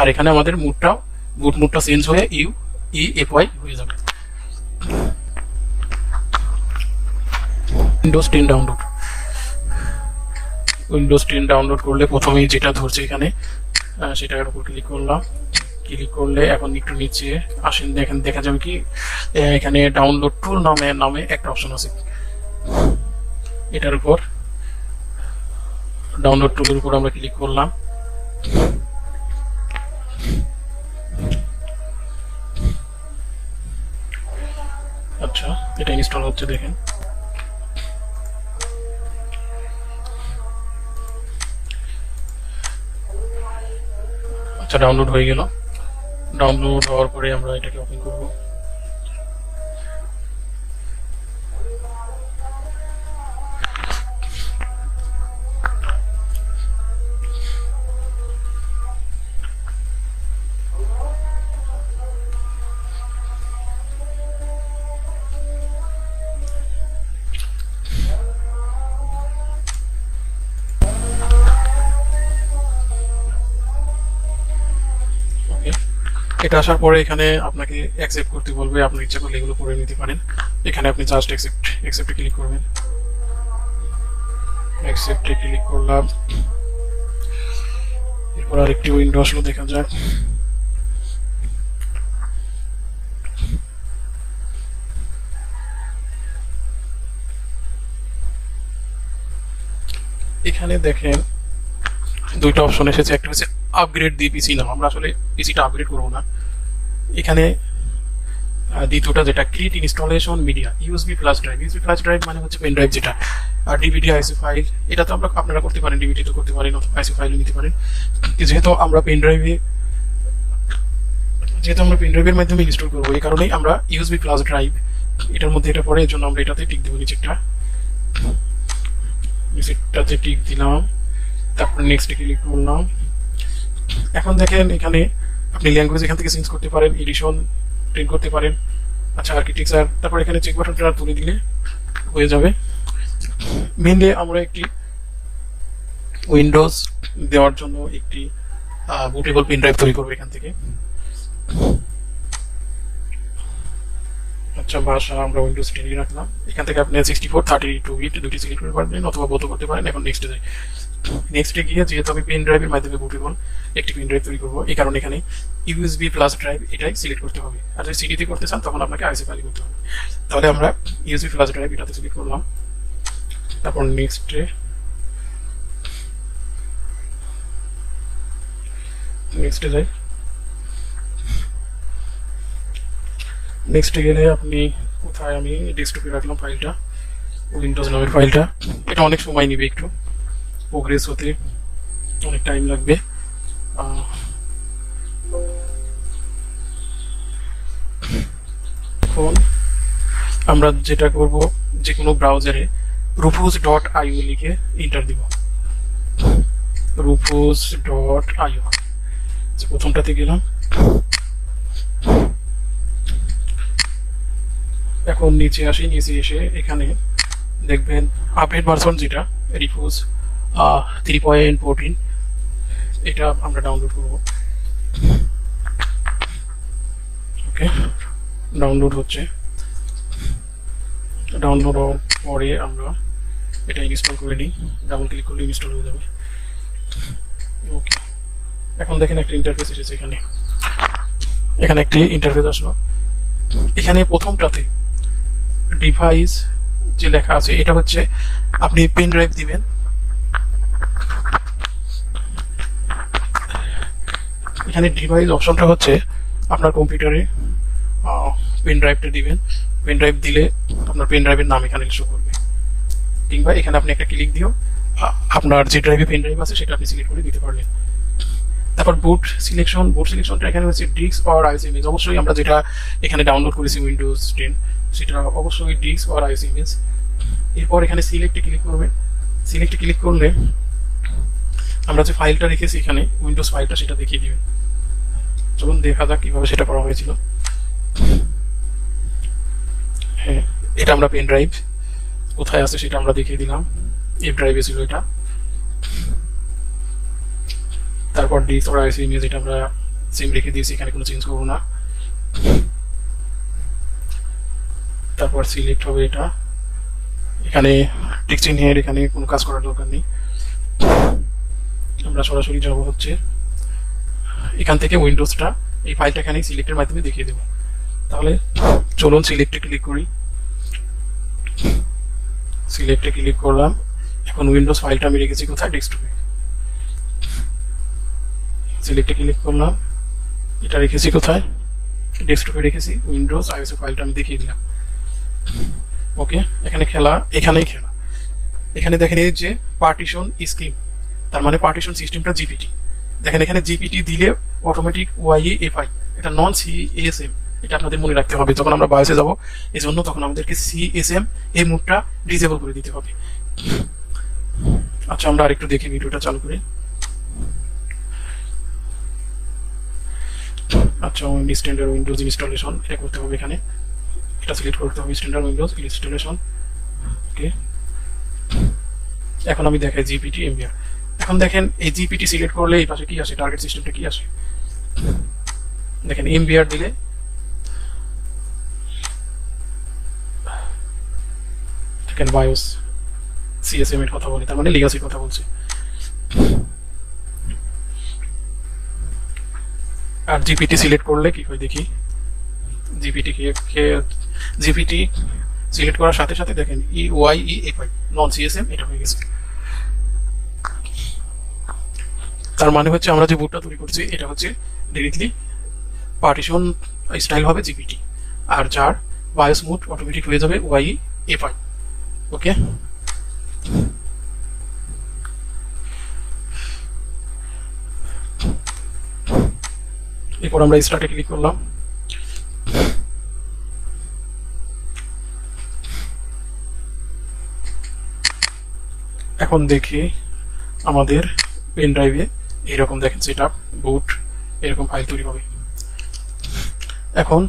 আর এখানে আমাদের বুট মুডটা চেঞ্জ হয়ে UEFI হয়ে যাবে। উইন্ডোজ 10 ডাউনলোড করলে প্রথমেই যেটা ধরছে এখানে সেটার উপর ক্লিক করলাম। ক্লিক করলে এখন একটু নিচে আসেন, দেখেন দেখা যাবে কি এখানে ডাউনলোড টুল নামে একটা অপশন আছে। এটার উপর ডাউনলোড টুলের উপর আমরা ক্লিক করলাম। আচ্ছা, এটা ইনস্টল হচ্ছে, দেখেন। আচ্ছা, ডাউনলোড হয়ে গেল। ডাউনলোড হওয়ার পরে আমরা এটাকে ওপেন করব। এটা আসার পরে এখানে আপনাকে অ্যাকসেপ্ট করতে বলবে। আপনি ইচ্ছা করলে এগুলো করে নিতে পারেন। এখানে আপনি জাস্ট অ্যাকসেপ্টে ক্লিক করবেন। অ্যাকসেপ্টে ক্লিক করলাম। এরপর আরেকটি উইন্ডো আসলে দেখা যাক। এখানে দেখেন দুইটা অপশন এসেছে, একটা হচ্ছে আপগ্রেড দি পিসি নাও। আমরা আসলে পিসিটা আপগ্রেড করবো না। এখানে দ্বিতীয়টা যেটা create installation media USB flash drive মানে হচ্ছে পেন ড্রাইভ যেটা, আর ডিভিডি আইসি ফাইল এটা তো আপনারা করতে পারেন, ডিভিডি তো করতে পারেন অথবা আইসি ফাইলও নিতে পারেন। যেহেতু আমরা পেন ড্রাইভের মাধ্যমে ইনস্টল করবো, এই কারণেই আমরা ইউএসবি ফ্ল্যাশ ড্রাইভ এটার মধ্যে এটা পড়ে, এর জন্য আমরা এটাতে টিক দেবো। নিচেরটাতে টিক দিলাম, তারপর নেক্সটে ক্লিক করলাম। এখন দেখেন এখানে আপনি ল্যাঙ্গুয়েজ এখান থেকে চেঞ্জ করতে পারেন, এডিশন ট্রেন করতে পারেন। আচ্ছা, আর্কিটেকচার, তারপর এখানে চেক বাটনটা তুলে দিলে হয়ে যাবে। মেইনলি আমরা একটি উইন্ডোজ দেওয়ার জন্য একটি বুটেবল পেন ড্রাইভ তৈরি করবো এখান থেকে। আচ্ছা, ভাষা আমরা উইন্ডোজ 10 রাখলাম। এখান থেকে আপনি 64, 32 বিট দুটি সিলেক্ট করতে পারবেন অথবা বোধ করতে পারেন। এখন নেক্সটে যাই। নেক্সটে গিয়ে যেহেতু আমি পেন ড্রাইভের মাধ্যমে বুটেবল একটি পেন ড্রাইভ তৈরি করবো, এই কারণে এখানে ইউএসবি ফ্ল্যাশ ড্রাইভ এটাই সিলেক্ট করতে হবে। আর যদি সিডিতে করতে চান তখন আপনাকে আইসি ফাইল করতে হবে। তাহলে আমরা ইউএসবি ফ্ল্যাশ ড্রাইভ এটাতে সিলেক্ট করলাম। তারপর নেক্সটে যাই। নেক্সটে গেলে আপনি কোথায়, আমি ডেস্কটপে রাখলাম ফাইলটা, উইন্ডোজ নামের ফাইলটা। এটা অনেক সময় নিবে, একটু প্রোগ্রেস হতে অনেক টাইম লাগবে। এখন আমরা যেটা করব, যে কোনো ব্রাউজারে rufus.io লিখে এন্টার দিব। rufus.io, প্রথমটাতে গেলাম। এখন নিচে আসি, নিচে এসে এখানে দেখবেন আপডেট ভার্সন যেটা rufus 3.14 এটা আমরা ডাউনলোড করব। ওকে, ডাউনলোড হচ্ছে। ডাউনলোড হওয়ার পরে আমরা এটা ইনস্টল করে নিই। ডাবল ক্লিক করলে ইনস্টল হয়ে যাবে। ওকে, এখন দেখেন একটা ইন্টারফেস এসেছে। এখানে একটি ইন্টারফেস আসলো। এখানে প্রথমটাতে ডিভাইস যে লেখা আছে, এটা হচ্ছে আপনি পেন ড্রাইভ দিবেন। এখানে ডিভাইস অপশনটা হচ্ছে আপনার কম্পিউটারে পেন ড্রাইভটা দিবেন। পেন ড্রাইভ দিলে আপনার পেন ড্রাইভের নাম এখানে শো করবে, কিংবা এখানে আপনি একটা ক্লিক দিও আপনার যে ড্রাইভে পেন ড্রাইভ আছে সেটা আপনি সিলেক্ট করে দিতে পারবেন। তারপর বুট সিলেকশনটা এখানে হচ্ছে ডিস্ক অর আইসি ইমেজ। অবশ্যই আমরা যেটা এখানে ডাউনলোড করেছি উইন্ডোজ 10 সেটা অবশ্যই ডিস্ক অর আইসি ইমেজ। এরপর এখানে সিলেক্টে ক্লিক করবেন। সিলেক্টে ক্লিক করলে আমরা যে ফাইলটা রেখেছি এখানে উইন্ডোজ ফাইলটা সেটা দেখিয়ে দিবেন। চলুন দেখা যাক কিভাবে সেটা করা হয়েছিল। হ্যাঁ, এটা আমরা পেন ড্রাইভ কোথায় আছে সেটা আমরা দেখিয়ে দিলাম। এফ ড্রাইভে ছিল এটা। তারপর ডিস্ক অর আইসি ইমেজ এটা আমরা সেম রেখে দিয়েছি, এখানে কোনো চেঞ্জ করবো না। তারপর সিলেক্ট হবে এটা, এখানে টেক্সটিং হেড, এখানে কোনো কাজ করার দরকার নেই। আমরা সরাসরি যাব হচ্ছে এখান থেকে উইন্ডোজটা, এই ফাইলটা এখানে সিলেক্টের মাধ্যমে দেখিয়ে দেবো। তাহলে চলুন সিলেক্টে ক্লিক করি, সিলেক্টে ক্লিক করলাম। এখন উইন্ডোজ ফাইলটা আমি রেখেছি কোথায়, ডেস্কটপে। সিলেক্টে ক্লিক করলাম, এটা রেখেছি কোথায়, ডেস্কটপে রেখেছি। উইন্ডোজ আইওএস ফাইলটা আমি দেখিয়ে দিলাম। ওকে, এখানে খেলা, এখানেই খেলা। এখানে দেখেন এই যে পার্টিশন স্কিম, তার মানে পার্টিশন সিস্টেমটা জিপিটি। দেখেন এখানে জিপিটি দিলে অটোমেটিক ওয়াইএফআই, এটা নন সিএসএম, এটা আপনাদের মনে রাখতে হবে যখন আমরা বায়োসে যাব। এই জন্য তখন আমাদেরকে সিএসএম এই মোডটা ডিসেবল করে দিতে হবে। আচ্ছা, আমরা আরেকটু দেখি, ভিডিওটা চালু করে। আচ্ছা, স্ট্যান্ডার্ড উইন্ডোজ ইনস্টলেশন এটা করতে হবে, এখানে এটা সিলেক্ট করতে হবে, স্ট্যান্ডার্ড উইন্ডোজ ইনস্টলেশন। ওকে, এখন আমি দেখাই জিপিটি এমবিআর। এখন দেখেন এই জিপিটি সিলেক্ট করলে এই পাশে কি আসে, টার্গেট সিস্টেমটা কি আসে। দেখেন এমবিআর দিলে দেখেন বায়োস সিএসএম এর কথা বলে, তার মানে লিগাসির কথা বলছে। আর জিপিটি সিলেক্ট করলে কি হয় দেখি, জিপিটি সিলেক্ট করার সাথে সাথে দেখেন ইওয়াইএফআই নন সিএসএম এটা হয়ে গেছে। তার মানে হচ্ছে আমরা যে বুটটা তৈরি করছি এটা হচ্ছে ডিরেক্টলি পার্টিশন স্টাইল হবে জিপিটি, আর যার বায়োস মোড অটোমেটিক হয়ে যাবে ওয়াইএফআই। ওকে, এরপর আমরা স্টার্টে ক্লিক করলাম। এখন দেখি আমাদের পেন ড্রাইভে এইরকম দেখেন সেটআপ বুট এরকম ফাইল তৈরি হবে। এখন